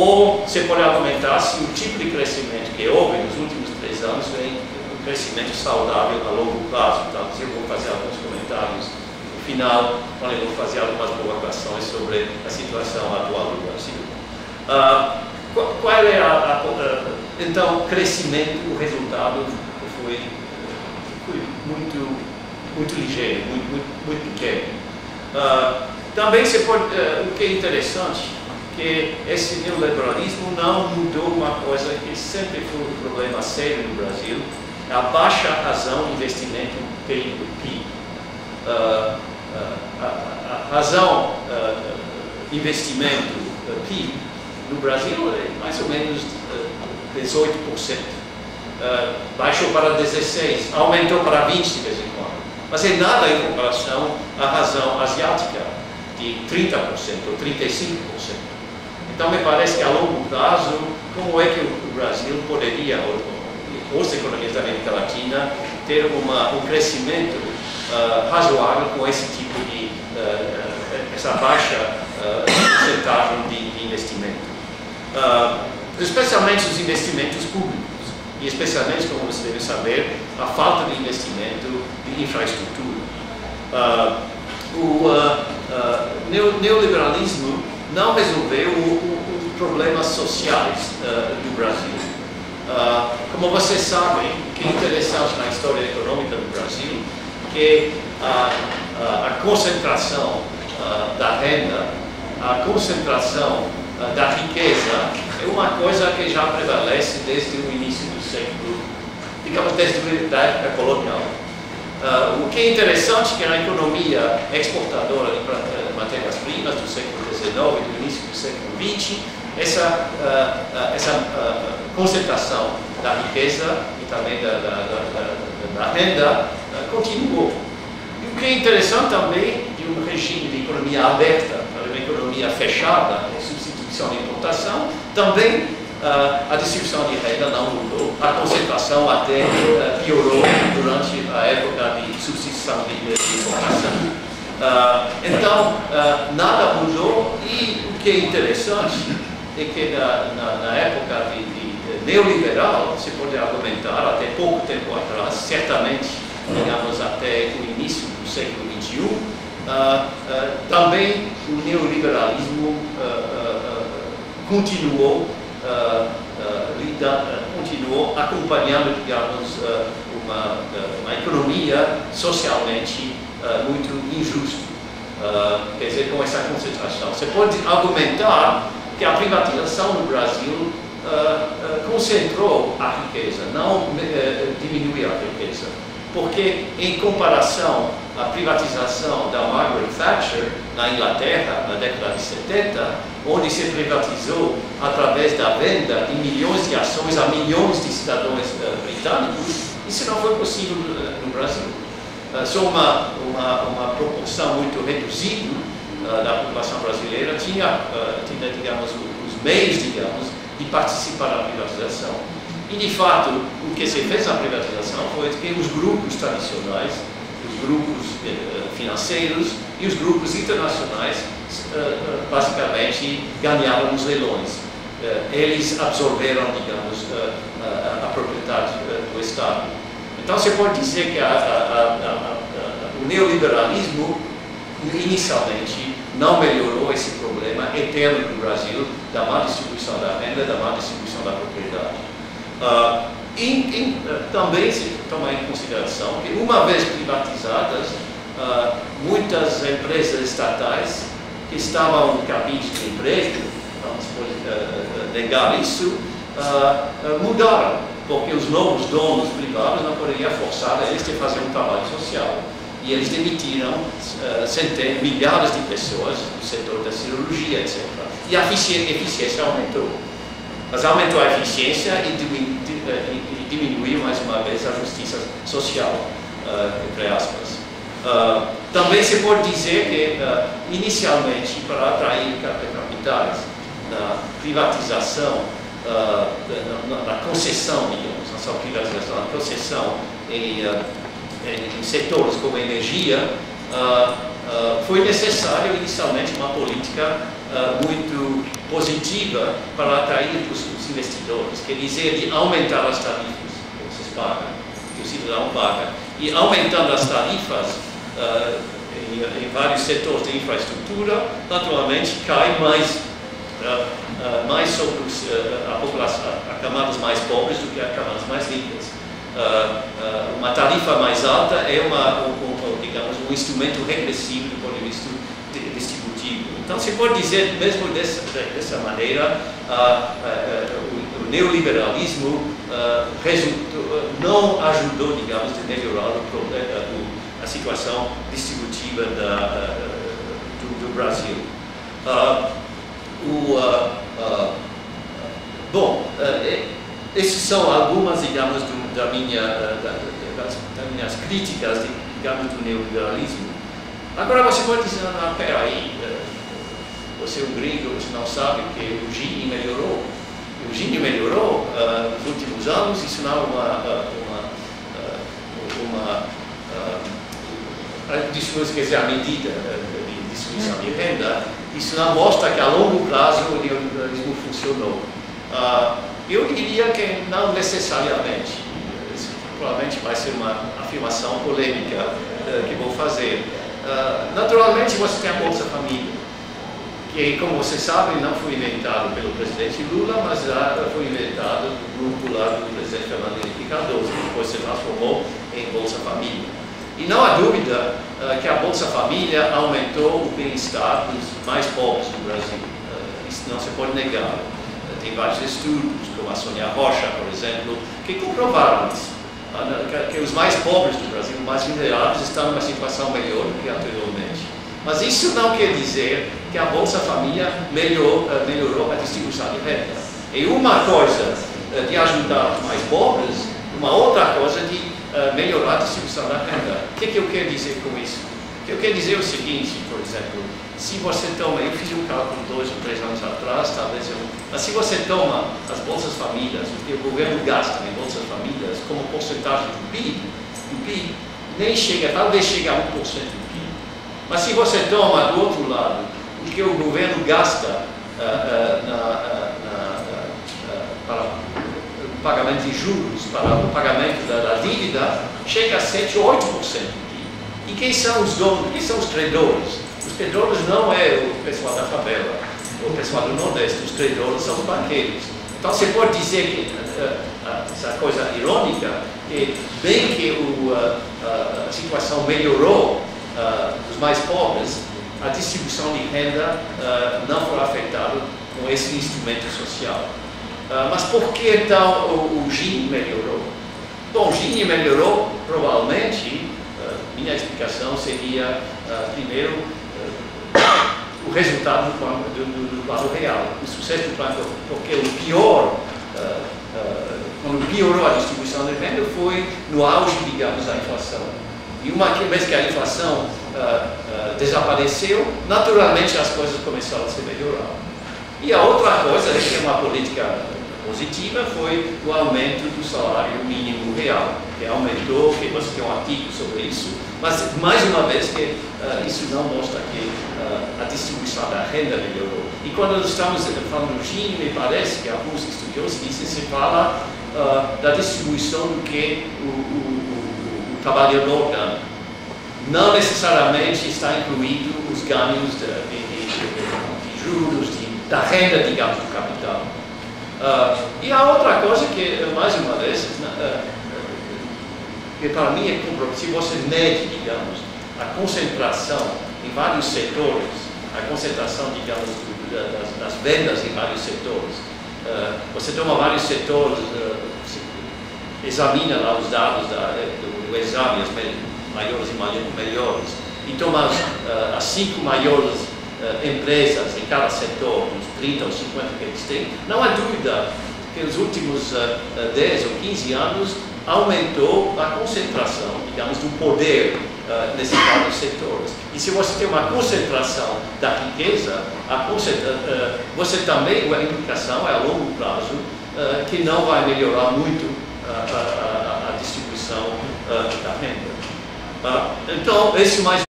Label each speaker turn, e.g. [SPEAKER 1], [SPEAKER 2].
[SPEAKER 1] Ou você pode argumentar se o tipo de crescimento que houve nos últimos 3 anos vem um crescimento saudável a longo prazo. Então, eu vou fazer alguns comentários no final, quando eu vou fazer algumas provocações sobre a situação atual do Brasil. Qual é então, crescimento, o resultado foi muito ligeiro, muito pequeno. Também você pode, o que é interessante, que esse neoliberalismo não mudou uma coisa que sempre foi um problema sério no Brasil, a baixa razão de investimento PIB. A razão investimento PIB no Brasil é mais ou menos 18%. Baixou para 16%, aumentou para 20% de vez em quando. Mas é nada em comparação à razão asiática, de 30% ou 35%. Então, me parece que a longo prazo, como é que o Brasil poderia, ou as economias da América Latina, ter um crescimento razoável com esse tipo de, essa baixa porcentagem de investimento. Especialmente os investimentos públicos, e especialmente, como você deve saber, a falta de investimento de infraestrutura. O neoliberalismo não resolveu os problemas sociais do Brasil. Como vocês sabem, o que é interessante na história econômica do Brasil, que a concentração da renda, a concentração da riqueza é uma coisa que já prevalece desde o início do século, digamos, desde a época colonial. O que é interessante é que na economia exportadora de matérias-primas do século XIX e do início do século XX, essa concentração da riqueza e também da renda continuou. E o que é interessante também de um regime de economia aberta para uma economia fechada, substituição de importação, também a distribuição de renda não mudou, a concentração até piorou durante a época de substituição de importação. Então, nada mudou, e o que é interessante é que na época de neoliberal, se pode argumentar, até pouco tempo atrás, certamente, digamos, até o início do século XXI, também o neoliberalismo continuou acompanhando, digamos, uma economia socialmente muito injusta. Quer dizer, com essa concentração. Você pode argumentar que a privatização no Brasil concentrou a riqueza, não diminuiu a riqueza. Porque, em comparação à privatização da Margaret Thatcher na Inglaterra, na década de 70, onde se privatizou através da venda de milhões de ações a milhões de cidadãos britânicos, isso não foi possível no Brasil. Só uma proporção muito reduzida da população brasileira tinha digamos, os meios, digamos, de participar da privatização. E, de fato, o que se fez na privatização foi que os grupos tradicionais, os grupos financeiros e os grupos internacionais, basicamente, ganharam os leilões. Eles absorveram, digamos, a propriedade do Estado. Então, você pode dizer que o neoliberalismo, inicialmente, não melhorou esse problema eterno do Brasil da má distribuição da renda, da má distribuição da propriedade. Também se toma em consideração que, uma vez privatizadas, muitas empresas estatais que estavam no cabide de emprego, não se pode negar isso, mudaram, porque os novos donos privados não poderiam forçar eles a fazer um trabalho social. E eles demitiram centenas, milhares de pessoas do setor da cirurgia, etc. E a eficiência aumentou. Mas aumentou a eficiência e diminuiu, mais uma vez, a justiça social, entre aspas. Também se pode dizer que, inicialmente, para atrair capitais, na privatização, na concessão, digamos, não só privatização, na concessão em setores como a energia, foi necessário inicialmente uma política muito positiva para atrair os investidores, quer dizer, de aumentar as tarifas que vocês pagam, que o cidadão paga. E aumentando as tarifas em vários setores de infraestrutura, naturalmente cai mais sobre a população, a camadas mais pobres do que as camadas mais ricas. Uma tarifa mais alta é digamos, um instrumento regressivo do ponto de vista distributivo. Então, se pode dizer, mesmo dessa maneira, o neoliberalismo não ajudou, digamos, a melhorar a situação distributiva do Brasil. Essas são algumas, digamos, das minhas críticas, digamos, do neoliberalismo. Agora você pode dizer, não, peraí, você é um gringo, você não sabe que o Gini melhorou. O Gini melhorou nos últimos anos, isso não a medida de distribuição de renda, isso não mostra que a longo prazo o neoliberalismo funcionou. Eu diria que não necessariamente. Isso provavelmente vai ser uma afirmação polêmica que vou fazer. Naturalmente, você tem a Bolsa Família, que, como vocês sabem, não foi inventado pelo presidente Lula, mas foi inventado no grupo lá do presidente Fernando Henrique Cardoso, que depois se transformou em Bolsa Família. E não há dúvida que a Bolsa Família aumentou o bem-estar dos mais pobres do Brasil. Isso não se pode negar. Tem vários estudos, como a Sônia Rocha, por exemplo, que comprovaram isso. Que os mais pobres do Brasil, os mais vulneráveis, estão numa situação melhor do que anteriormente. Mas isso não quer dizer que a Bolsa Família melhorou a distribuição de renda. É uma coisa de ajudar os mais pobres, uma outra coisa de melhorar a distribuição da renda. O que eu quero dizer com isso? O que eu quero dizer é o seguinte, por exemplo, se você toma, eu fiz um cálculo 2 ou 3 anos atrás, talvez mas se você toma as Bolsas Famílias, o que o governo gasta em Bolsas Famílias, como porcentagem do PIB nem chega, talvez chegue a 1% do PIB. Mas se você toma do outro lado, o que o governo gasta para o pagamento de juros, para o pagamento da dívida, chega a 7 ou 8% do PIB. E quem são os donos, quem são os credores? Os credores não é o pessoal da favela, o pessoal do Nordeste, os credores são os banqueiros. Então você pode dizer que essa coisa irônica, que bem que a situação melhorou dos mais pobres, a distribuição de renda não foi afetada com esse instrumento social. Mas por que então o Gini melhorou? Bom, o Gini melhorou, provavelmente, minha explicação seria, primeiro, o resultado do Plano Real, o sucesso do Plano, porque quando piorou a distribuição de renda foi no auge, digamos, da inflação. E uma vez que a inflação desapareceu, naturalmente as coisas começaram a se melhorar. E a outra coisa, que é uma política positiva, foi o aumento do salário mínimo real, que aumentou, que você tem um artigo sobre isso, mas mais uma vez que isso não mostra que a distribuição da renda melhorou. E quando nós estamos falando do Gini, me parece que alguns estudiosos dizem que se fala da distribuição do que o trabalhador ganha. Não necessariamente está incluído os ganhos de juros, da renda, digamos, do capital. E a outra coisa que, mais uma vez, que para mim é compromisso, se você mede, digamos, a concentração em vários setores, a concentração, digamos, das vendas em vários setores, você toma vários setores, examina lá os dados do exame, as maiores e melhores, e toma as 5 maiores empresas em cada setor, uns 30 ou 50 que eles têm, não há dúvida que nos últimos 10 ou 15 anos aumentou a concentração, digamos, do poder nesses vários setores. E se você tem uma concentração da riqueza, você também, a implicação é a longo prazo, que não vai melhorar muito a distribuição da renda. Então, esse mais